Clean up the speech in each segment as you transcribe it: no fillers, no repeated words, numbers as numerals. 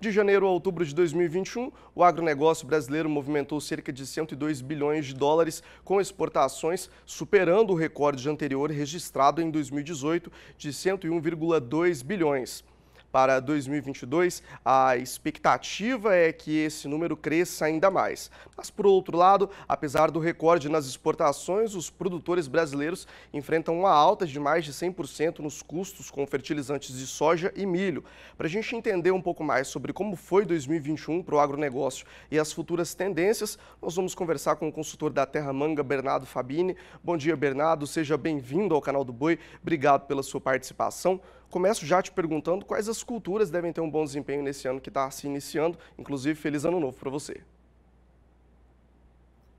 De janeiro a outubro de 2021, o agronegócio brasileiro movimentou cerca de 102 bilhões de dólares com exportações, superando o recorde anterior registrado em 2018 de 101,2 bilhões. Para 2022, a expectativa é que esse número cresça ainda mais. Mas, por outro lado, apesar do recorde nas exportações, os produtores brasileiros enfrentam uma alta de mais de 100% nos custos com fertilizantes de soja e milho. Para a gente entender um pouco mais sobre como foi 2021 para o agronegócio e as futuras tendências, nós vamos conversar com o consultor da Terra Manga, Bernardo Fabini. Bom dia, Bernardo. Seja bem-vindo ao canal do Boi. Obrigado pela sua participação. Começo já te perguntando quais as culturas devem ter um bom desempenho nesse ano que está se iniciando. Inclusive, feliz ano novo para você.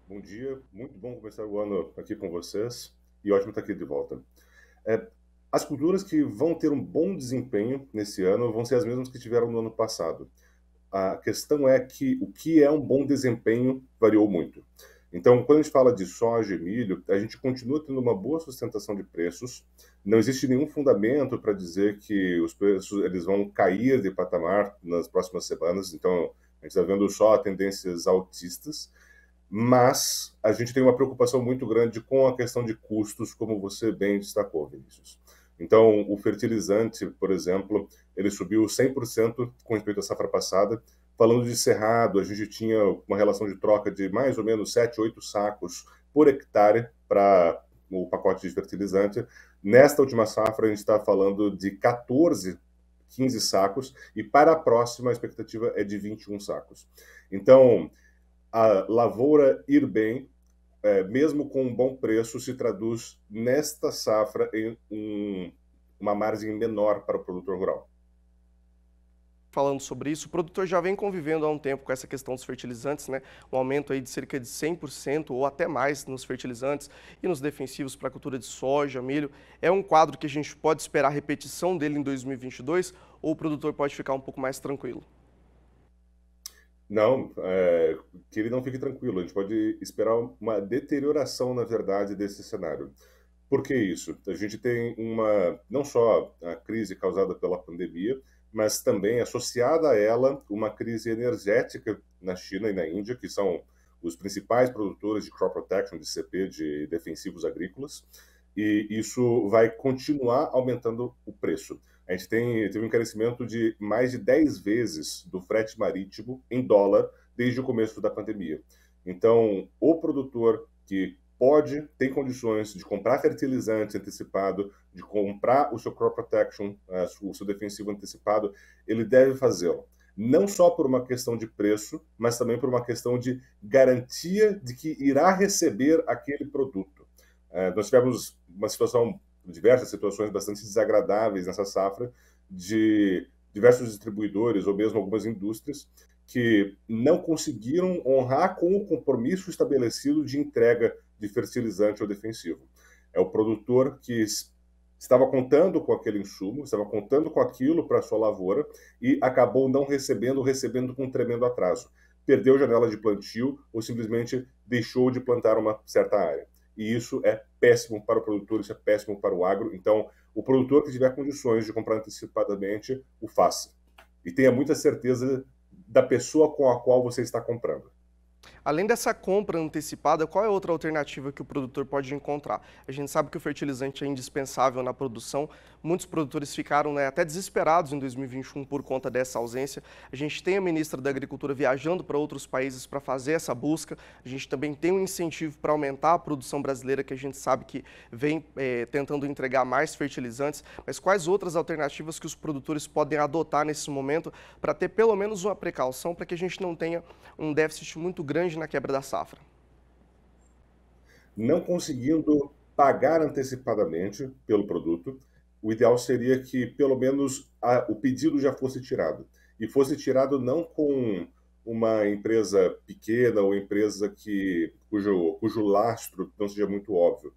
Bom dia, muito bom começar o ano aqui com vocês e ótimo estar aqui de volta. As culturas que vão ter um bom desempenho nesse ano vão ser as mesmas que tiveram no ano passado. A questão é que o que é um bom desempenho variou muito. Então, quando a gente fala de soja e milho, a gente continua tendo uma boa sustentação de preços. Não existe nenhum fundamento para dizer que os preços eles vão cair de patamar nas próximas semanas. Então, a gente está vendo só tendências altistas. Mas a gente tem uma preocupação muito grande com a questão de custos, como você bem destacou, Vinícius. Então, o fertilizante, por exemplo, ele subiu 100% com respeito à safra passada. Falando de cerrado, a gente tinha uma relação de troca de mais ou menos 7, 8 sacos por hectare para o pacote de fertilizante. Nesta última safra, a gente está falando de 14, 15 sacos, e para a próxima, a expectativa é de 21 sacos. Então, a lavoura ir bem, mesmo com um bom preço, se traduz nesta safra em uma margem menor para o produtor rural. Falando sobre isso, o produtor já vem convivendo há um tempo com essa questão dos fertilizantes, né? Um aumento aí de cerca de 100% ou até mais nos fertilizantes e nos defensivos para a cultura de soja, milho. É um quadro que a gente pode esperar a repetição dele em 2022 ou o produtor pode ficar um pouco mais tranquilo? Não, que ele não fique tranquilo. A gente pode esperar uma deterioração, na verdade, desse cenário. Por que isso? A gente tem não só a crise causada pela pandemia, mas também associada a ela uma crise energética na China e na Índia, que são os principais produtores de crop protection, de CP, de defensivos agrícolas, e isso vai continuar aumentando o preço. A gente teve um encarecimento de mais de 10 vezes do frete marítimo em dólar desde o começo da pandemia. Então, o produtor que tem condições de comprar fertilizante antecipado, de comprar o seu crop protection, o seu defensivo antecipado, ele deve fazê-lo. Não só por uma questão de preço, mas também por uma questão de garantia de que irá receber aquele produto. Nós tivemos diversas situações bastante desagradáveis nessa safra, de diversos distribuidores ou mesmo algumas indústrias que não conseguiram honrar com o compromisso estabelecido de entrega de fertilizante ou defensivo. É o produtor que estava contando com aquele insumo, estava contando com aquilo para a sua lavoura e acabou não recebendo, recebendo com um tremendo atraso. Perdeu janela de plantio ou simplesmente deixou de plantar uma certa área. E isso é péssimo para o produtor, isso é péssimo para o agro. Então, o produtor que tiver condições de comprar antecipadamente, o faça. E tenha muita certeza da pessoa com a qual você está comprando. Além dessa compra antecipada, qual é outra alternativa que o produtor pode encontrar? A gente sabe que o fertilizante é indispensável na produção. Muitos produtores ficaram, né, até desesperados em 2021 por conta dessa ausência. A gente tem a ministra da Agricultura viajando para outros países para fazer essa busca. A gente também tem um incentivo para aumentar a produção brasileira, que a gente sabe que vem tentando entregar mais fertilizantes. Mas quais outras alternativas que os produtores podem adotar nesse momento para ter pelo menos uma precaução para que a gente não tenha um déficit muito grande na quebra da safra? Não conseguindo pagar antecipadamente pelo produto, o ideal seria que pelo menos o pedido já fosse tirado. E fosse tirado não com uma empresa pequena ou empresa cujo lastro não seja muito óbvio.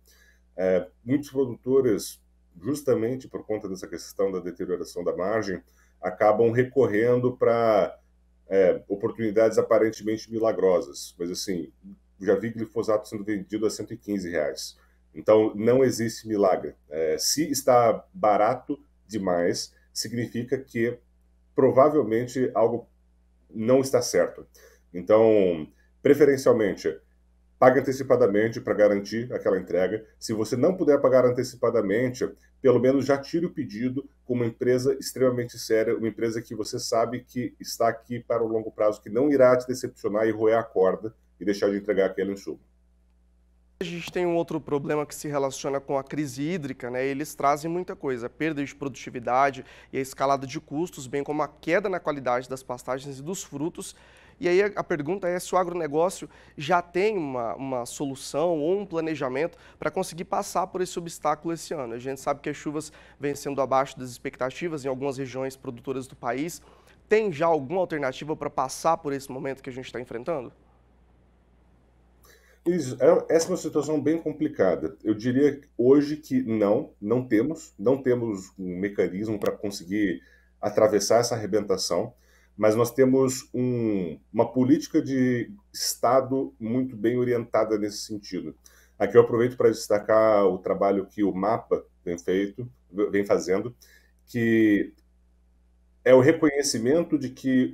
Muitos produtores, justamente por conta dessa questão da deterioração da margem, acabam recorrendo para oportunidades aparentemente milagrosas. Mas assim, já vi glifosato sendo vendido a R$ 115. Então, não existe milagre. Se está barato demais, significa que provavelmente algo não está certo. Então, preferencialmente, pague antecipadamente para garantir aquela entrega. Se você não puder pagar antecipadamente, pelo menos já tire o pedido com uma empresa extremamente séria, uma empresa que você sabe que está aqui para o longo prazo, que não irá te decepcionar e roer a corda e deixar de entregar aquele insumo. A gente tem um outro problema que se relaciona com a crise hídrica, né? Eles trazem muita coisa, perda de produtividade e a escalada de custos, bem como a queda na qualidade das pastagens e dos frutos. E aí a pergunta é se o agronegócio já tem uma solução ou um planejamento para conseguir passar por esse obstáculo esse ano. A gente sabe que as chuvas vêm sendo abaixo das expectativas em algumas regiões produtoras do país. Tem já alguma alternativa para passar por esse momento que a gente está enfrentando? Isso, essa é uma situação bem complicada. Eu diria hoje que não temos um mecanismo para conseguir atravessar essa arrebentação, mas nós temos uma política de Estado muito bem orientada nesse sentido. Aqui eu aproveito para destacar o trabalho que o MAPA vem fazendo, que é o reconhecimento de que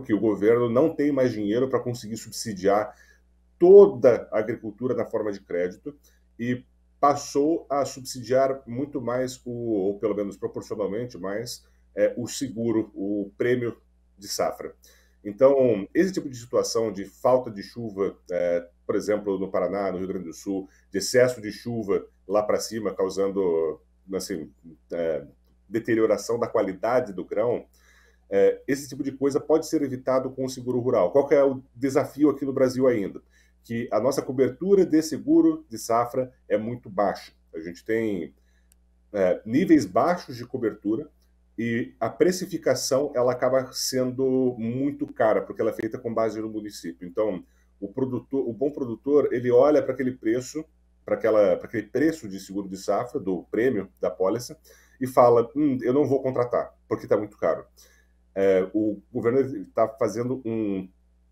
que o governo não tem mais dinheiro para conseguir subsidiar toda a agricultura na forma de crédito e passou a subsidiar muito mais, ou pelo menos proporcionalmente mais, o seguro, o prêmio de safra. Então, esse tipo de situação de falta de chuva, por exemplo, no Paraná, no Rio Grande do Sul, de excesso de chuva lá para cima, causando assim, deterioração da qualidade do grão, esse tipo de coisa pode ser evitado com o seguro rural. Qual que é o desafio aqui no Brasil ainda? Que a nossa cobertura de seguro de safra é muito baixa. A gente tem níveis baixos de cobertura e a precificação ela acaba sendo muito cara, porque ela é feita com base no município. Então, o bom produtor, ele olha para aquele preço, para aquele preço de seguro de safra, do prêmio da pólice, e fala, eu não vou contratar, porque está muito caro. O governo está fazendo um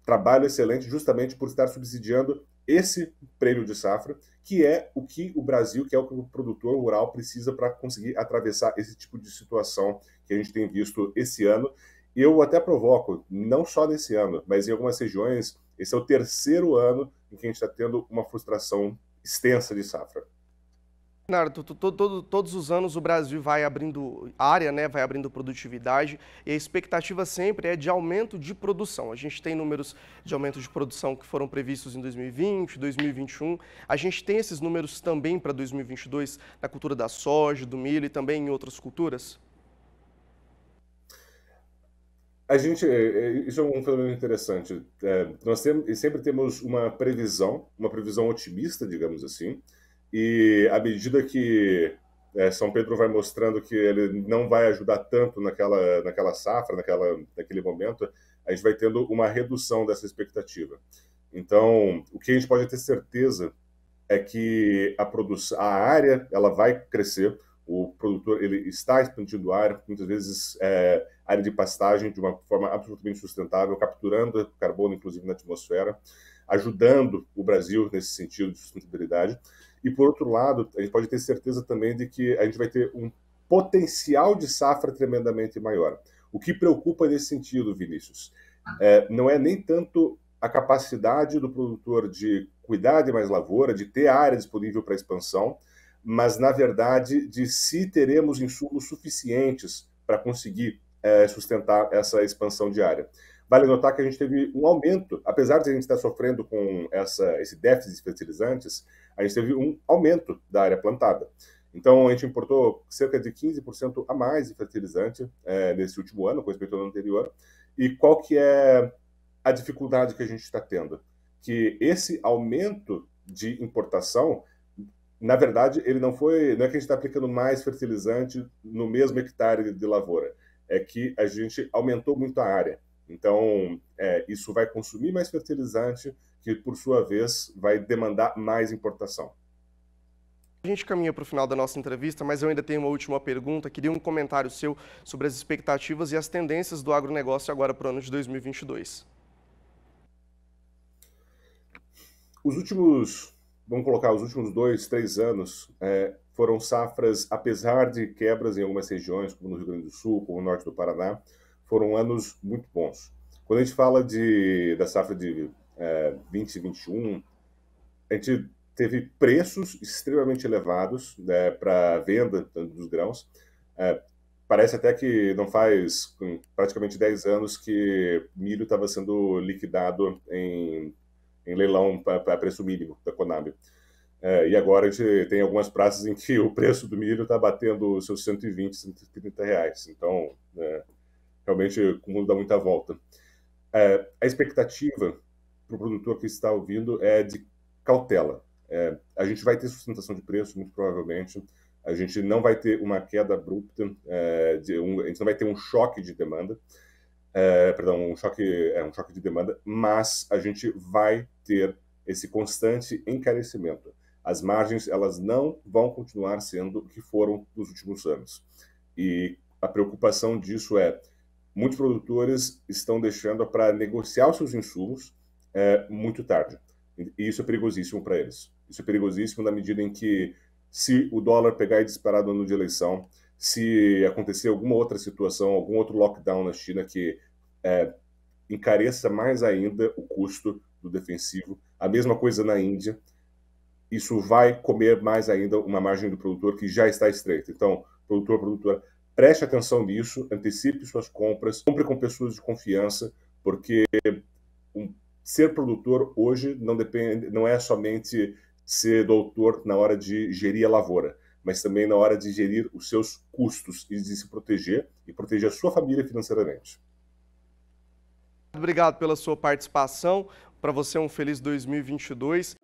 trabalho excelente justamente por estar subsidiando esse prêmio de safra, que é o que o Brasil, que é o que o produtor rural precisa para conseguir atravessar esse tipo de situação que a gente tem visto esse ano. Eu até provoco, não só nesse ano, mas em algumas regiões, esse é o terceiro ano em que a gente está tendo uma frustração extensa de safra. Leonardo, todos os anos o Brasil vai abrindo área, né, vai abrindo produtividade e a expectativa sempre é de aumento de produção. A gente tem números de aumento de produção que foram previstos em 2020, 2021. A gente tem esses números também para 2022 na cultura da soja, do milho e também em outras culturas? Isso é um fenômeno interessante. Sempre temos uma previsão otimista, digamos assim, e à medida que São Pedro vai mostrando que ele não vai ajudar tanto naquela safra, naquele momento, a gente vai tendo uma redução dessa expectativa. Então, o que a gente pode ter certeza é que a área ela vai crescer, o produtor ele está expandindo a área, muitas vezes área de pastagem de uma forma absolutamente sustentável, capturando carbono, inclusive, na atmosfera, ajudando o Brasil nesse sentido de sustentabilidade. E, por outro lado, a gente pode ter certeza também de que a gente vai ter um potencial de safra tremendamente maior. O que preocupa nesse sentido, Vinícius, não é nem tanto a capacidade do produtor de cuidar de mais lavoura, de ter área disponível para expansão, mas, na verdade, de se teremos insumos suficientes para conseguir sustentar essa expansão de área. Vale notar que a gente teve um aumento, apesar de a gente estar sofrendo com esse déficit de fertilizantes, a gente teve um aumento da área plantada. Então, a gente importou cerca de 15% a mais de fertilizante nesse último ano, com respeito ao ano anterior. E qual que é a dificuldade que a gente está tendo? Que esse aumento de importação, na verdade, ele não é que a gente está aplicando mais fertilizante no mesmo hectare de lavoura, é que a gente aumentou muito a área. Então, isso vai consumir mais fertilizante, que por sua vez vai demandar mais importação. A gente caminha para o final da nossa entrevista, mas eu ainda tenho uma última pergunta. Queria um comentário seu sobre as expectativas e as tendências do agronegócio agora para o ano de 2022. Vamos colocar, os últimos 2, 3 anos foram safras, apesar de quebras em algumas regiões, como no Rio Grande do Sul, como no norte do Paraná, foram anos muito bons. Quando a gente fala da safra de 2021, a gente teve preços extremamente elevados, né, para venda dos grãos. É, Parece até que não faz praticamente 10 anos que milho estava sendo liquidado em leilão para preço mínimo da Conab. E agora a gente tem algumas praças em que o preço do milho está batendo os seus 120, 130 reais. Então, realmente o mundo dá muita volta. A expectativa para o produtor que está ouvindo é de cautela. A gente vai ter sustentação de preço, muito provavelmente. A gente não vai ter uma queda abrupta, a gente não vai ter um choque de demanda, perdão, um choque de demanda, mas a gente vai ter esse constante encarecimento. As margens, elas não vão continuar sendo o que foram nos últimos anos. E a preocupação disso muitos produtores estão deixando para negociar os seus insumos muito tarde. E isso é perigosíssimo para eles. Isso é perigosíssimo na medida em que, se o dólar pegar e disparar no ano de eleição, se acontecer alguma outra situação, algum outro lockdown na China que encareça mais ainda o custo do defensivo, a mesma coisa na Índia, isso vai comer mais ainda uma margem do produtor que já está estreita. Então, produtor, preste atenção nisso, antecipe suas compras, compre com pessoas de confiança, porque ser produtor hoje não é somente ser doutor na hora de gerir a lavoura, mas também na hora de gerir os seus custos e de se proteger e proteger a sua família financeiramente. Obrigado pela sua participação. Para você, um feliz 2022.